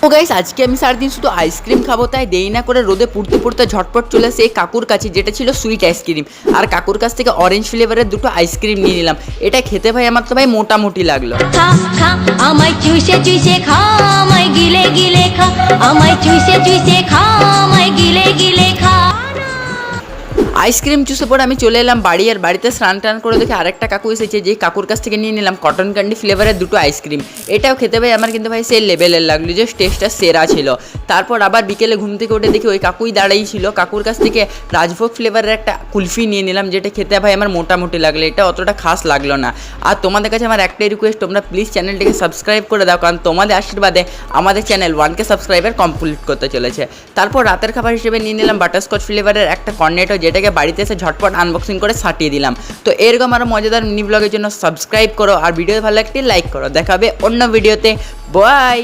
তো গাইস আজকে আমি সারাদিন শুধু আইসক্রিম খাবো, তাই দেরি না করে রোদে পুড়তে পুড়তে ঝটপট চলে আসে এই কাকুর কাছে, যেটা ছিল সুইট আইসক্রিম। আর কাকুর কাছ থেকে অরেঞ্জ ফ্লেভারের দুটো আইসক্রিম নিয়ে নিলাম। এটা খেতে ভাই আমার তো ভাই মোটামুটি লাগলো। খা খা আমায় চুষে চুষে খা, আমায় গিলে গিলে খা, আমায় চুষে চুষে খা, আমায় গিলে গিলে খা। আইসক্রিম চুষে পরে আমি চলে এলাম বাড়ি। আর বাড়িতে স্নান টান করে দেখে আরেকটা কাকু এসেছে, যে কাকুর কাছ থেকে নিয়ে নিলাম কটন ক্যান্ডি ফ্লেভারের দুটো আইসক্রিম। এটাও খেতে ভাই আমার কিন্তু ভাই সেই লেভেলের লাগলো, যে টেস্টটা সেরা ছিল। তারপর আবার বিকেলে ঘুম থেকে উঠে দেখি ওই কাকুই দাঁড়াই ছিল। কাকুর কাছ থেকে রাজভোগ ফ্লেভারের একটা কুলফি নিয়ে নিলাম, যেটা খেতে ভাই আমার মোটামুটি লাগলো, এটা অতটা খাস লাগলো না। আর তোমাদের কাছে আমার একটাই রিকোয়েস্ট, তোমরা প্লিজ চ্যানেলটিকে সাবস্ক্রাইব করে দাও, কারণ তোমাদের আশীর্বাদে আমাদের চ্যানেল 1K সাবস্ক্রাইবার কমপ্লিট করতে চলেছে। তারপর রাতের খাবার হিসেবে নিয়ে নিলাম বাটারস্কচ ফ্লেভারের একটা কর্নেটো, যেটাকে বাড়িতে এসে ঝটপট আনবক্সিং করে সাটিয়ে দিলাম। তো এরকম আরও মজাদার মিনি ব্লগের জন্য সাবস্ক্রাইব করো, আর ভিডিও ভালো লাগলে লাইক করো। দেখা হবে অন্য ভিডিওতে। বাই।